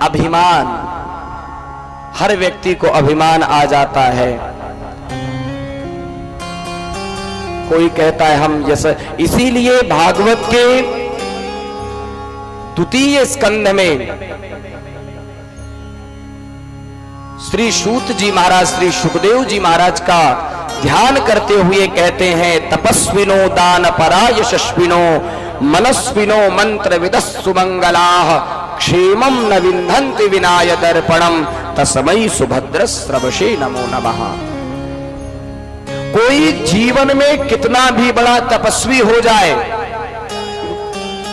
अभिमान, हर व्यक्ति को अभिमान आ जाता है। कोई कहता है हम जैसे, इसीलिए भागवत के द्वितीय स्कंध में श्री सूत जी महाराज, श्री सुखदेव जी महाराज का ध्यान करते हुए कहते हैं, तपस्विनो दान परा यशस्विनो मनस्विनो मंत्र विदस्सु मंगलाः क्षेमं न विन्धन्ति विनाय दर्पणम तस्मै सुभद्र स्रवशे नमो नमः। कोई जीवन में कितना भी बड़ा तपस्वी हो जाए,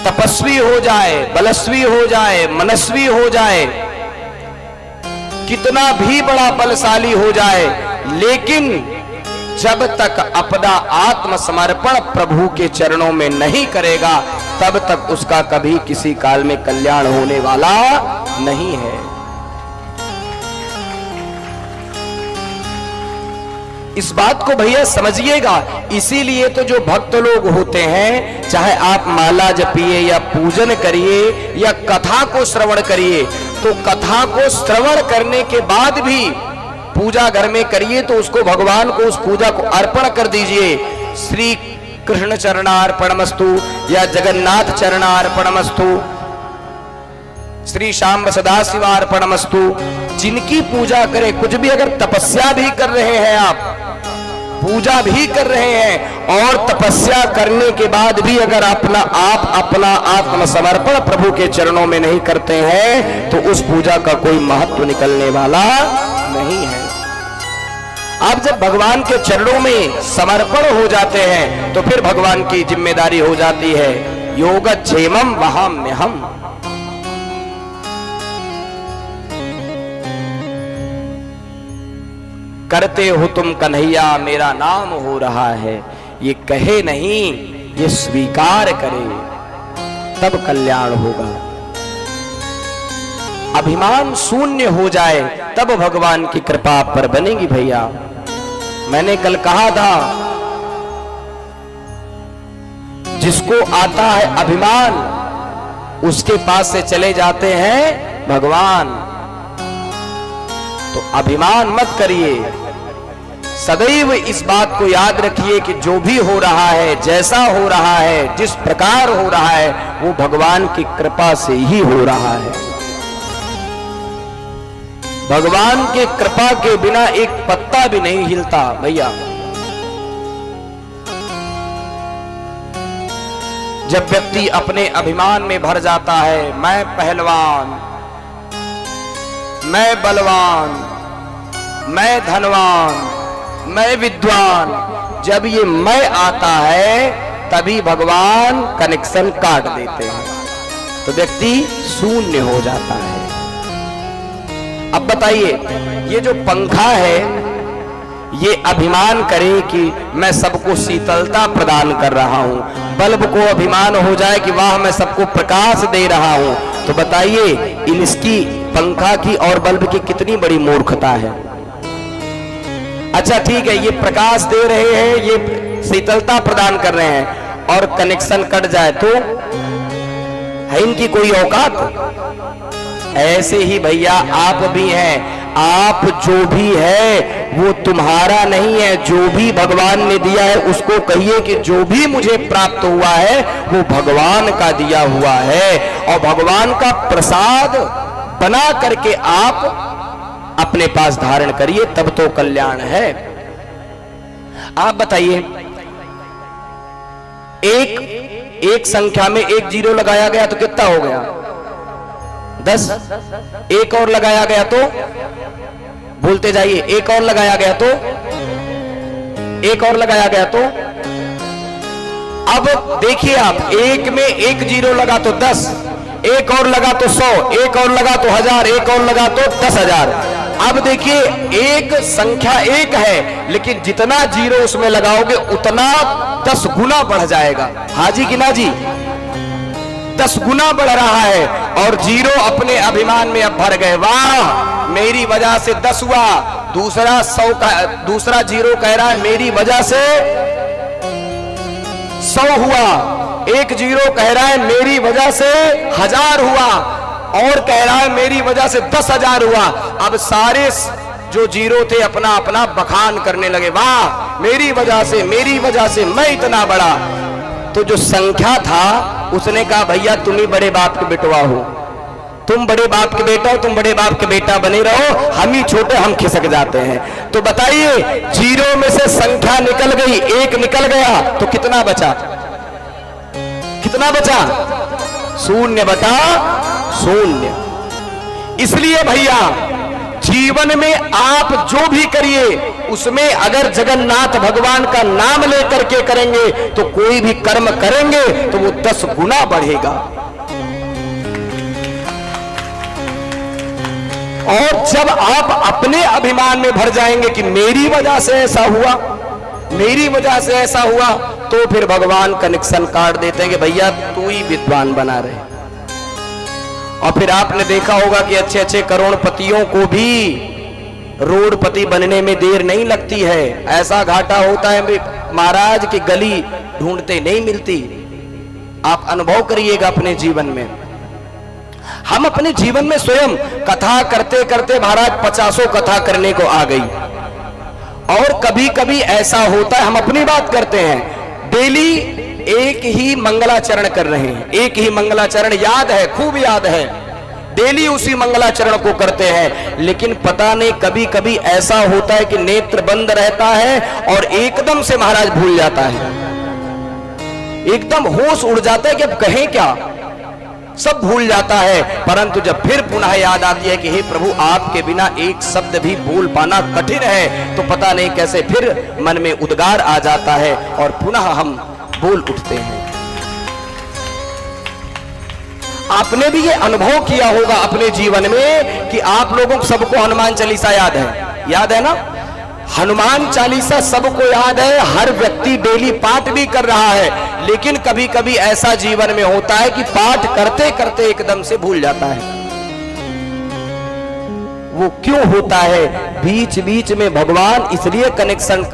तपस्वी हो जाए, बलस्वी हो जाए, मनस्वी हो जाए, कितना भी बड़ा बलशाली हो जाए, लेकिन जब तक अपना आत्मसमर्पण प्रभु के चरणों में नहीं करेगा, तब तक उसका कभी किसी काल में कल्याण होने वाला नहीं है। इस बात को भैया समझिएगा। इसीलिए तो जो भक्त लोग होते हैं, चाहे आप माला जपिए या पूजन करिए या कथा को श्रवण करिए, तो कथा को श्रवण करने के बाद भी पूजा घर में करिए तो उसको भगवान को उस पूजा को अर्पण कर दीजिए। श्री कृष्ण चरणार्पणमस्तु या जगन्नाथ चरणार्पणमस्तु, श्री शांब सदाशिवार्पणमस्तु। जिनकी पूजा करें, कुछ भी अगर तपस्या भी कर रहे हैं आप, पूजा भी कर रहे हैं और तपस्या करने के बाद भी अगर अपना आत्मसमर्पण प्रभु के चरणों में नहीं करते हैं, तो उस पूजा का कोई महत्व निकलने वाला नहीं है। आप जब भगवान के चरणों में समर्पण हो जाते हैं, तो फिर भगवान की जिम्मेदारी हो जाती है, योगक्षेमं वहाम्यहम्। करते हो तुम कन्हैया मेरा नाम हो रहा है, ये कहे नहीं, ये स्वीकार करे, तब कल्याण होगा। अभिमान शून्य हो जाए तब भगवान की कृपा आप पर बनेगी भैया। मैंने कल कहा था, जिसको आता है अभिमान, उसके पास से चले जाते हैं भगवान। तो अभिमान मत करिए, सदैव इस बात को याद रखिए कि जो भी हो रहा है, जैसा हो रहा है, जिस प्रकार हो रहा है, वो भगवान की कृपा से ही हो रहा है। भगवान के कृपा के बिना एक पत्ता भी नहीं हिलता भैया। जब व्यक्ति अपने अभिमान में भर जाता है, मैं पहलवान, मैं बलवान, मैं धनवान, मैं विद्वान, जब ये मैं आता है तभी भगवान कनेक्शन काट देते हैं, तो व्यक्ति शून्य हो जाता है। अब बताइए, ये जो पंखा है, ये अभिमान करे कि मैं सबको शीतलता प्रदान कर रहा हूं, बल्ब को अभिमान हो जाए कि वाह मैं सबको प्रकाश दे रहा हूं, तो बताइए इसकी पंखा की और बल्ब की कितनी बड़ी मूर्खता है। अच्छा ठीक है, ये प्रकाश दे रहे हैं, ये शीतलता प्रदान कर रहे हैं, और कनेक्शन कट जाए तो है इनकी कोई औकात? ऐसे ही भैया आप भी हैं। आप जो भी है वो तुम्हारा नहीं है, जो भी भगवान ने दिया है उसको कहिए कि जो भी मुझे प्राप्त हुआ है वो भगवान का दिया हुआ है, और भगवान का प्रसाद बना करके आप अपने पास धारण करिए, तब तो कल्याण है। आप बताइए, एक संख्या में एक जीरो लगाया गया तो कितना हो गया? 10। एक और लगाया गया तो, बोलते जाइए, एक और लगाया गया तो, एक और लगाया गया तो, अब देखिए आप, एक में एक जीरो लगा तो 10, एक और लगा तो 100, एक और लगा तो 1000, एक और लगा तो 10,000। अब देखिए, एक संख्या एक है, लेकिन जितना जीरो उसमें लगाओगे उतना 10 गुना बढ़ जाएगा। हाजी कि ना जी? 10 गुना बढ़ रहा है, और जीरो अपने अभिमान में अब भर गए, वाह मेरी वजह से 10 हुआ, दूसरा 100 का, दूसरा जीरो कह रहा है मेरी वजह से 100 हुआ, एक जीरो कह रहा है मेरी वजह से 1000 हुआ। और कह रहा है मेरी वजह से 10,000 हुआ। अब सारे जो जीरो थे अपना अपना बखान करने लगे, वाह मेरी वजह से मैं इतना बड़ा। तो जो संख्या था उसने कहा भैया तुम ही बड़े बाप के बेटवा हो, तुम बड़े बाप के बेटा हो, तुम बड़े बाप के बेटा बने रहो, हम ही छोटे, हम खिसक जाते हैं। तो बताइए जीरो में से संख्या निकल गई, एक निकल गया तो कितना बचा? कितना बचा? शून्य बटा शून्य। इसलिए भैया जीवन में आप जो भी करिए उसमें अगर जगन्नाथ भगवान का नाम लेकर के करेंगे तो कोई भी कर्म करेंगे तो वो 10 गुना बढ़ेगा। और जब आप अपने अभिमान में भर जाएंगे कि मेरी वजह से ऐसा हुआ, मेरी वजह से ऐसा हुआ, तो फिर भगवान कनेक्शन काट देते हैं कि भैया तू ही विद्वान बना रहे। और फिर आपने देखा होगा कि अच्छे अच्छे करोड़पतियों को भी रोडपति बनने में देर नहीं लगती है। ऐसा घाटा होता है महाराज की गली ढूंढते नहीं मिलती। आप अनुभव करिएगा अपने जीवन में। हम अपने जीवन में स्वयं कथा करते करते महाराज 50 कथा करने को आ गई। और कभी कभी ऐसा होता है, हम अपनी बात करते हैं, डेली एक ही मंगलाचरण कर रहे हैं, एक ही मंगलाचरण याद है, खूब याद है, डेली उसी मंगलाचरण को करते हैं, लेकिन पता नहीं कभी कभी ऐसा होता है कि नेत्र बंद रहता है और एकदम से महाराज भूल जाता है, एकदम होश उड़ जाता है कि अब कहें क्या, सब भूल जाता है। परंतु जब फिर पुनः याद आती है कि हे प्रभु आपके बिना एक शब्द भी बोल पाना कठिन है, तो पता नहीं कैसे फिर मन में उद्गार आ जाता है और पुनः हम बोल उठते हैं। आपने भी ये अनुभव किया होगा अपने जीवन में कि आप लोगों को सबको हनुमान चालीसा याद है ना? हनुमान चालीसा सबको याद है, हर व्यक्ति डेली पाठ भी कर रहा है, लेकिन कभी कभी ऐसा जीवन में होता है कि पाठ करते करते एकदम से भूल जाता है। वो क्यों होता है? बीच बीच में भगवान इसलिए कनेक्शन